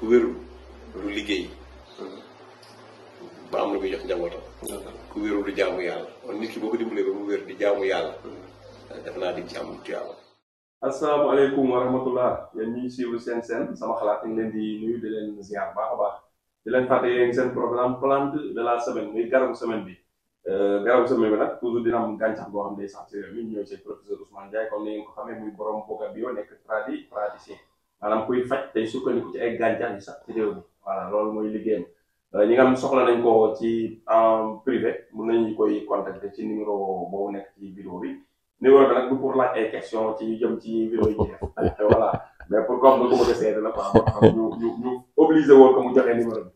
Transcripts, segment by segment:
ku wérul du liggéey ba am na koy jox njabootam. ku wérul du jaamu yàlla kon nit ki boo ko dimbalee ba mu wér di jaamu yàlla. def naa di ci am tuyaaba. asalaamaaleykum wa rahmatullah yéen ñuy suivre seen sama xalaat ñu leen di nuyu di leen ziar baax a baax di leen fàtte yéen seen programme plante de la semaine muy garabu semaine bi. garabu semaine bi nag toujours dina am gàncax boo xam ne day sax ci réew mi ñëw ci professeur Ousmane Ndiaye comme ni ngeen ko xamee muy borom boga bio nekk praticien maanaam kuy faj tey sukkandiku ci ay gàncax yi sax ci réew mi voilà loolu mooy liggéeyam. ñi nga xam soxla nañ ko ci en privé mën nañu koy contacter ci numéro boobu nekk ci vidéo bi numéro bi nag du pour laaj ay question ci jëm ci vidéo yi ci def voilà mais pour comme nga ko bëgg a seede la quoi ñu obligé woon ko mu joxe numéro bi.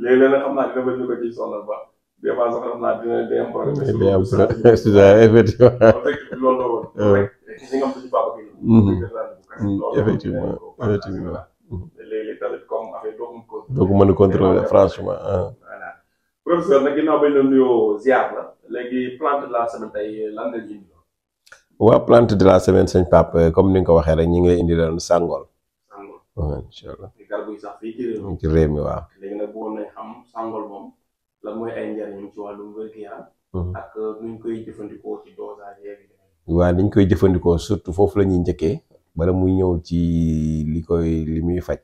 léeg-léeg nag xam naa dina bëgg ñu ko ciy sonal ba. des fois sax xam naa dina am problème. dina am problème effectivement. loolu la woon. rek ñi nga xam suñu papa kii. effectivement effectivement. léeg-léeg tamit comme affaire doo ko mën a contrôler franchement. voilà professeur nag ginnaaw bañ la nuyoo ziar la léegi plante de la semaine tey lan nga indi. waaw plante de la semaine sëñ Pape comme ni nga ko waxee rek ñu ngi lay indi leen sàngool. sàngool incha allah. garab yi sax fii ci réew mi. ci réew mi waaw. léegi nag boo nañ xam sàngool moom. lan mooy ay njariñam ci wàllum wér-gu-yaram ak nuñ koy jëfandikoo ci dosage yeeg. waaw niñ koy jëfandikoo surtout foofu la ñuy njëkkee bala muy ñëw ci li muy faj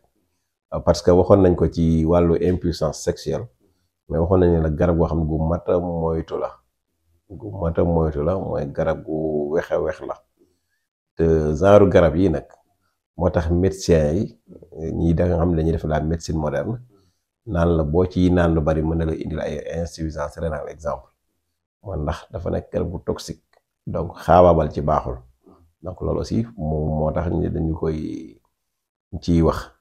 parce que waxoon nañ ko ci wàllu impuissance sexuelle mais waxoon nañ ne la garab goo xam ne gu mat a moytu la mooy garab gu wex la te genre garab yi nag moo tax médecins yi ñii da nga xam ne dañuy def la médecine moderne naan la boo ci naan lu bari mën na la indil ay insuffisance rénale exemple man ndax dafa nekk garab bu toxique donc xaabaabal ci baaxul donc loolu aussi moo tax ñu dañu koy ciy wax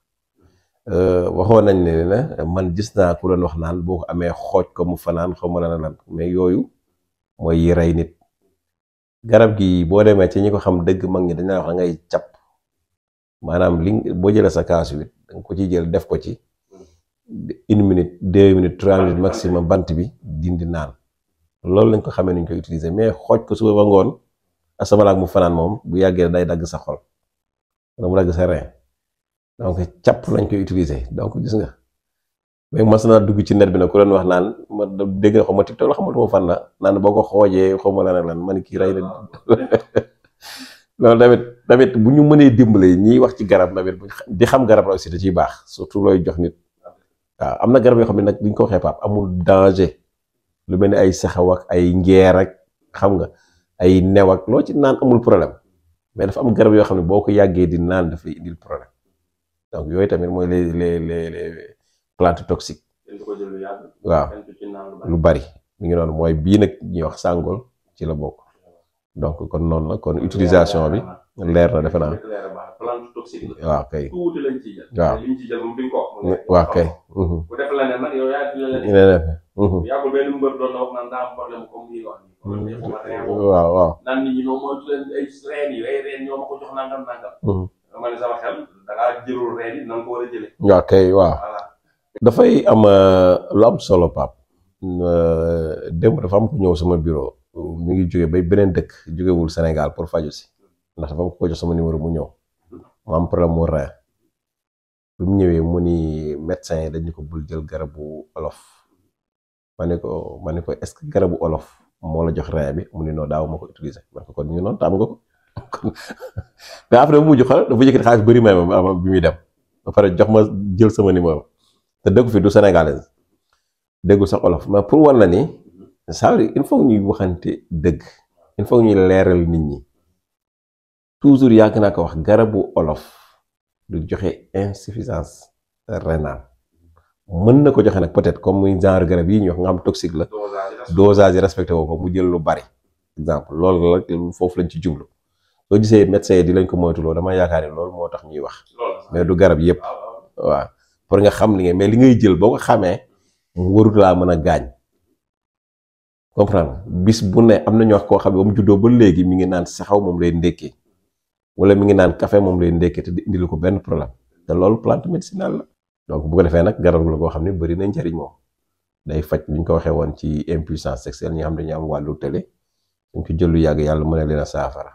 waxoon nañ ne man gis naa ku doon wax naan boo ko amee xooj ko mu fanaan xaw ma lan mais yooyu mooy yi rey nit garab gi boo demee ci ñi ko xam dëgg mag ñi dañ la wax da ngay capp maanaam li boo jëlee sa kaasu it da nga ko ciy jël def ko ci 1 minute 2 minutes 3 minutes maximum bant bi dindi naan loolu lañ ko xamee nuñ koy utiliser mais xooj ko suba ba ngoon asamalaak mu fanaan moom bu yàggee day dagg sa xol wala mu dagg sa rein donc càpp lañ koy utiliser donc gis nga mais mas naa dugg ci net bi nag ku doon wax naan ma dégg na xaw ma TikTok la xamatuma fan la naan boo ko xoojee xaw ma lan ak lan man kii rey na loolu tamit bu ñu mënee dimbale ñiy wax ci garab tamit di xam garab la aussi da ciy baax surtout looy jox nit waaw am na garab yoo xam ne nag duñ ko waxee Pape amul danger lu mel ni ay saxaw ak ay ngeer ak xam nga ay new ak loo ci naan amul problème mais dafa am garab yoo xam ne boo ko yàggee di naan daf lay indil problème donc yooyu tamit mooy les plantes toxiques waaw lu bari mi ngi noonu mooy bii nag ñuy wax sàngool ci la bokk donc kon noonu la kon utilisation bi leer na defe naa waaw kay waaw kay yàggul benn mbër doon na wax naan daa am problème comme ni wax ni waaw naan nit ñi ñoo moytu leen ay reen ñoo ma ko jox nangam ma ne sama xel dangaa jëlul reen yi na nga ko war a jële waaw kay waaw dafay am lu am solo Pape démb dafa am ko ñëw sama bureau mi ngi jóge bay beneen dëkk jógewul Sénégal pour faju si ndax dafa am ko jox sama numéro mu ñëw mu am problème mu rein bi mu ñëwee mu ni médecin yi dañu ko bul jël garabu olof ma ne ko est-ce que garabu olof moo la jox rein bi mu ni noo daaw ma ko utiliser man ko kon ñu noonu tàmm nga ko mais après bu mujj xal dafa yëkkati xaalis bëri may ma bi muy dem ba pare jox ma jël sama numéro te dëggu fi du sénégalaise déggul sax olof mais pour wan la ni ça veut dire il faut ñuy waxante dëgg il faut ñuy leeral nit ñi toujours yàgg naa ko wax garabu olof du joxe insuffisance rénale mën na ko joxe nag peut-être comme muy genre garab yi ñu wax nga xam toxique la dosage yi respecté woo ko mu jël lu bari exemple loolu la foofu lañ ci jublu soo gisee médecin yi di lañ ko moytuloo dama yaakaar ne loolu moo tax ñuy wax mais du garab yëpp waaw pour nga xam li ngay mais li ngay jël boo ko xamee mu warut laa mën a gaañ comprendre bis bu ne am na ñu wax koo xam ne ba mu juddoo ba léegi mi ngi naan saxaw moom lay ndékkee wala mi ngi naan café moom lay ndékkee te indil ko benn problème te loolu plante médicinale la donc bu ko defee nag garab la koo xam ne bëri na njariñ moom day faj li ñu ko waxee woon ci impuissance sexuelle ñi nga xam dañu am wàllu télé suñ ko jël lu yàgg yàlla mën na leen a saafara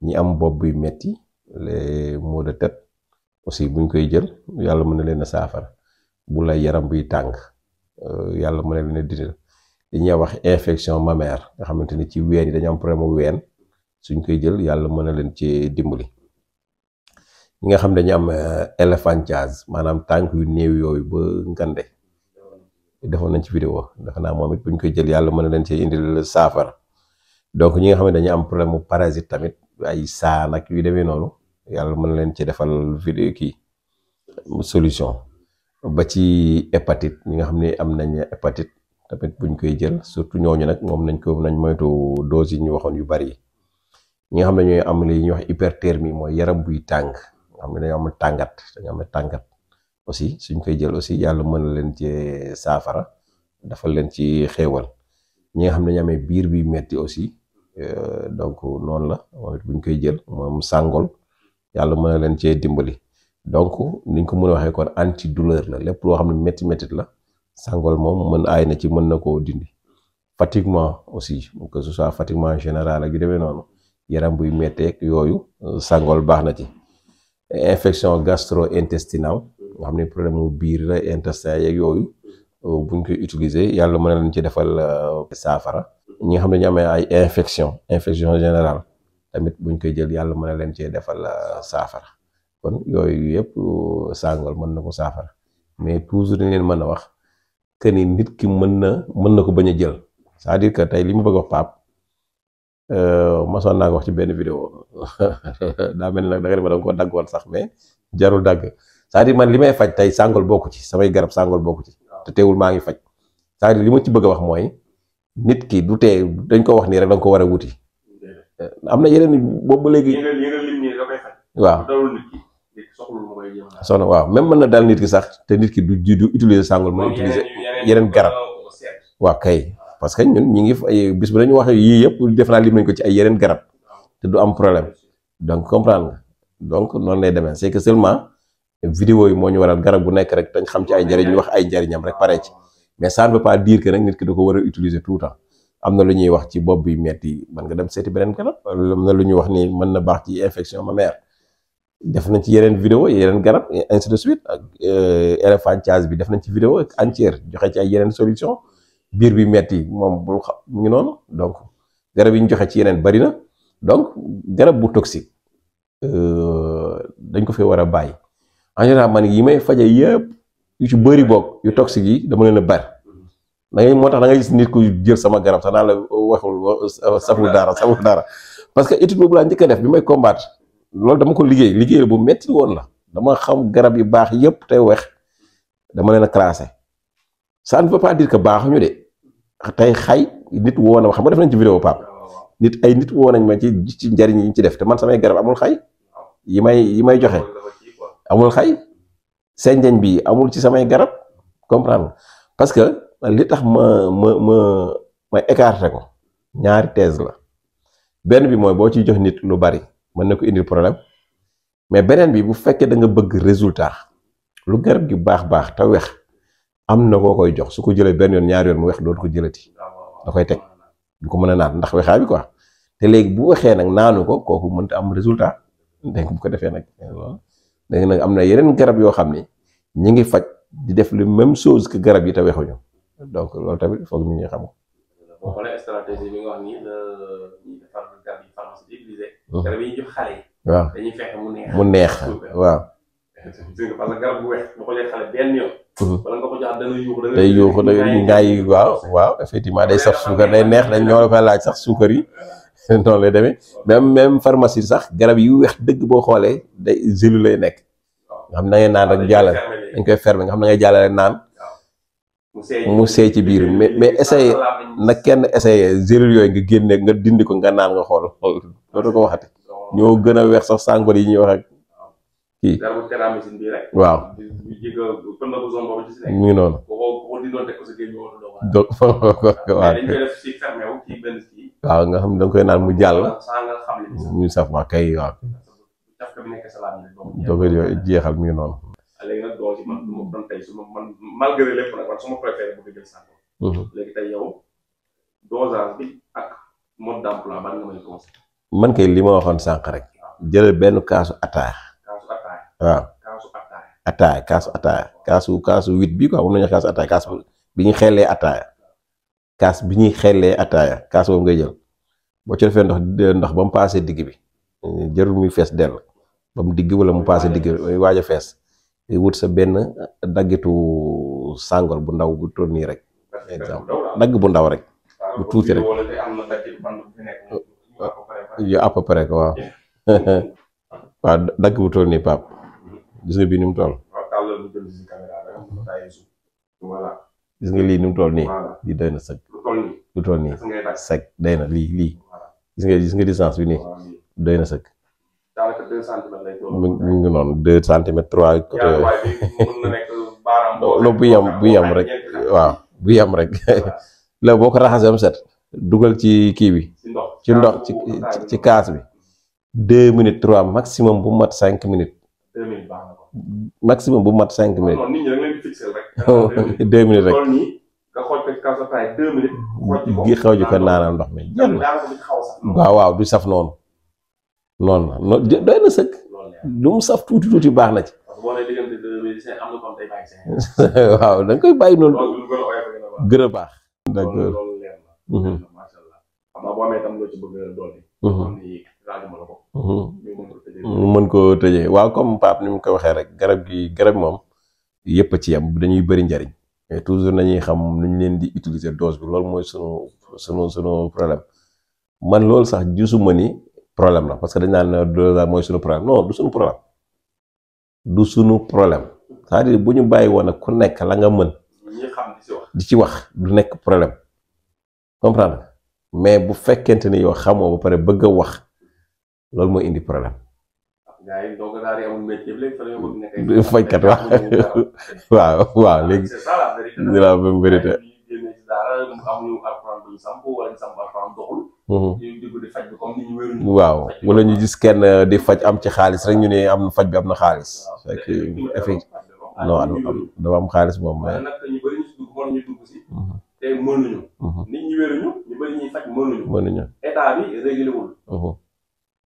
ñi am bopp buy metti les maux de tête aussi buñ koy jël yàlla mën na leen a saafara bu la yaram buy tàng yàlla mën na leen a dindal li ñuy wax infection mammaire nga xamante ni ci ween yi dañu am problème mu ween suñ koy jël yàlla mën na leen ci dimbali. ñi nga xam dañu am éléphantiase maanaam tànk yu néew yooyu ba ngande defoon nañ ci vidéo dafa naa moom it buñ koy jël yàlla mën na leen ci indil saafara. donc ñi nga xam ne dañu am problème mu parasite tamit ay saa nag yu demee noonu yàlla mën na leen ci defal vidéo kii solution. ba ci hépatite ñi nga xam ne am nañ hépatite tamit buñ koy jël surtout ñooñu nag moom nañ moytu dose yi ñu waxoon yu bari yi. ñi nga xam ne ñooy am li ñuy wax hyperthermie mooy yaram buy tàng nga xam ne dañoo am tàngat aussi suñ koy jël aussi yàlla mën na leen ci saafara dafa leen ci xéewal. ñi nga xam ne dañu amee biir bi metti aussi donc noonu la moom it buñ koy jël moom sàngol yàlla mën na leen cee dimbali. donc niñ ko mën a waxee kon antidouleur la lépp loo xam ne métti la sàngol moom mën aay na ci mën na koo dindi. fatiguement aussi que ce soit fatiguement général ak yu demee noonu yaram buy metteeg yooyu sàngol baax na ci. infection gastro-intestinale nga xam ne problème mu biir la intestin yeeg yooyu buñ koy utiliser yàlla mën na leen ci defal saafara. ñi nga xam ne ñu amee ay infection générale tamit buñ koy jël yàlla mën na leen cee defal saafara. kon yooyu yëpp sàngol mën na ko saafara mais toujours dañ leen mën a wax que ni nit ki mën na ko bañ a jël c'est-à-dire que tey li mu bëgg wax Pape masoon naa ko wax ci benn vidéo daa mel ni nag da nga ne ma ko daggoon sax mais jarul dagg c'est-à-dire man li may faj tey sàngol bokku ci samay garab sàngol bokku ci te teewul maa ngi faj c'est-à-dire li ma ci bëgg a wax mooy nit ki du tee dañ ko wax nii rek da nga ko war a wuti am na yeneen boobu ba léegi waaw soxna waaw même mën na dal nit ki sax te nit ki du utiliser sàngol mën utiliser yeneen garab waaw kay parce que ñun ñi ngi ay bis bu dañu wax yii yëpp def naa lim nañ ko ci ay yeneen garab te du am problème donc comprendre nga donc noonu lay demee c'est que seulement vidéo yi moo ñu waral garab bu nekk rek dañ xam ci ay njëriñ ñu wax ay njëriñam rek pare ci mais ça ne veut pas dire que nag nit ki da ko war a utiliser tout le temps. am na lu ñuy wax ci bopp bi metti mën nga dem seeti beneen garab am na lu ñuy wax ni mën na baax ci infection mammaire def nañ ci yeneen vidéo yeneen garab ainsi de suite ak éléphantiase bi def nañ ci vidéo entière joxe ci ay yeneen solution biir bi metti moom bul xam mu ngi noonu donc garab yi ñu joxe ci yeneen bari na donc garab bu toxique dañ ko fee war a bàyyi en général man yi may faje yëpp yu ci bëri boog yu toxique yi dama leen a bari da ngay moo tax da ngay gis nit ku jël sama garab sax naa la waxul saful dara parce que étude boobu laa njëkk a def bi may combattre loolu dama ko liggéey bu metti woon la dama xam garab yu baax yëpp tey weex dama leen a classé ça ne veut pas dire que baaxuñu de tey xay nit woo na ma xam nga def nañ ci vidéo Pape nit woo nañ ma ci njariñ yi ñu ci def te man samay garab amul xay yi may joxe amul xay senjañ bi amul ci samay garab comprendre parce que li tax ma écarté ko ñaari thèse la benn bi mooy boo ciy jox nit lu bari mën na ko indil problème mais beneen bi bu fekkee da nga bëgg résultat lu garab gi baax te weex am na koo koy jox su ko jëlee benn yoon ñaari yoon mu weex dootu ko jëlati da koy teg du ko mën a naan ndax weexaay bi quoi te léegi bu waxee nag naanu ko kooku mënta am résultat dégg bu ko defee nag léegi nag am na yeneen garab yoo xam ni ñi ngi faj di def le même chose que garab yi te weexuñu donc loolu tamit foog nit ñi xam ko. boo xoolee stratégie bi nga wax nii la ñuy defar garab yi pharmacie di utiliser. garab yi ñu jox xale yi. waaw dañuy fexe mu neex waaw. parce que garab bu weex boo ko jox xale benn yoon. wala nga ko jox dana yuuxu day yuuxu ngay waaw effectivement day saf suukar day neex dañ ñoo la koy laaj sax suukar yi noonu lay demee même pharmacie sax garab yu weex dëgg boo xoolee day gelu lay nekk nga xam ne da ngay naan rek jàllale dañ koy fermer nga xam ne da ngay jàllale naan mu seey ci biir mais essayé nag kenn essayé gelu yooyu nga génne nga dindi ko nga naan nga xool dootu ko waxati ñoo gën a weex sax sàngor yi ñuy wax ak kii waaw mu ngi noonu waaw nga xam ne da nga koy naan mu jàll mu saf waa kay waaw doo koy jeexal mu ngi noonu léegi nag doo ci man doon tey su ma malgré lépp nag man su ma préféré bëgg jël sàngor léegi tey yow dosage bi ak mode d'emploi ban nga may conseillé man kay li ma waxoon sànq rek jëlal benn kaasu ataaya waaw ataaya kaasu 8 bi quoi moom la ñuy wax kaasu ataaya kaas bi ñuy xellee ataaya kaas boobu ngay jël boo ci defee ndox ba mu paasee digg bi jarul muy fees dell ba mu digg wala mu paasee digg bi waaj a fees wut sa benn daggitu sàngol bu ndaw bu toll nii rek exemple dagg bu ndaw rek bu tuuti rek yu à peu près ko waaw waaw dagg bu toll nii Pape gis nga bii ni mu toll gis nga lii ni mu toll nii lii doy na sëg lu toll nii sëg day na lii gis nga distance bi nii doy na sëg mu ngi noonu 2 centimètres 3 côté yooyu bu yam rek waaw bu yam rek la boo ko raxasee am set dugal ci kii bi ci ndox ci kaas bi 2 minutes 3 maximum bu mat 5 minutes maximum bu mat 5 minutes 2 minutes rek gi xaw ji ko naanal ndox mi jeex na waaw du saf noonu doy na sëkk lu mu saf tuuti baax na ci waaw da nga koy bàyyi noonu gën a baax d'accord mu mën koo tëjee waaw comme Pape ni mu ko waxee rek garab moom yëpp a ci yam dañuy bëri njariñ mais toujours nañuy xam nu ñu leen di utiliser dose bi loolu mooy sunu problème man loolu sax gisuma ni problème la parce que dañ naan dose mooy sunu problème non du sunu problème c'est-à-dire bu ñu bàyyi woon ak ku nekk la nga mën di ci wax du nekk problème comprendre mais bu fekkente ni yow xamoo ba pare bëgg a wax loolu mooy indi problème fajkat waaw léegi c'est la même vérité waaw wala ñu gis kenn di faj am ci xaalis rek ñu ne am faj bi am na xaalis fekk effet non dafa am xaalis moom mais nit ñi wéruñu ñu bari ñuy faj mënuñu état bi régulé wul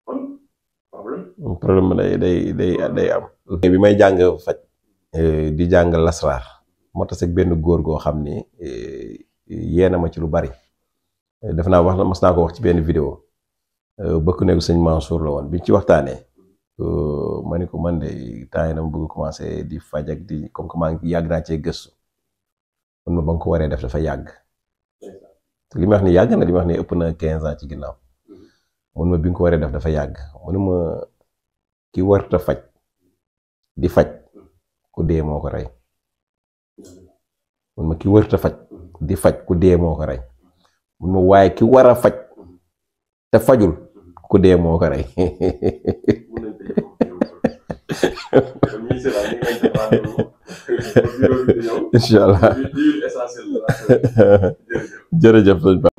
kon problème day am bi may jàng faj di jàng lasraar moo tax ak benn góor goo xam ni yeena ma ci lu bari def naa wax mas naa ko wax ci benn vidéo bëkk neegu sëñ Mansour la woon biñ ci waxtaanee ma ni ko man de temps yi dama bëgg commencé di faj ak di comme que maa ngi yàgg naa cee gëstu mun ma ba nga ko waree def dafa yàgg li ma wax ni yàgg na li ma wax ni ëpp na 15 ans ci ginnaaw mun ma bi nga ko waree def dafa yàgg mun ma ki warta faj di faj ku dee moo ko rey mun ma ki warta faj di faj ku dee moo ko rey mun ma waaye ki war a faj te fajul ku dee moo ko rey incha allah jërëjëf sëñ Ba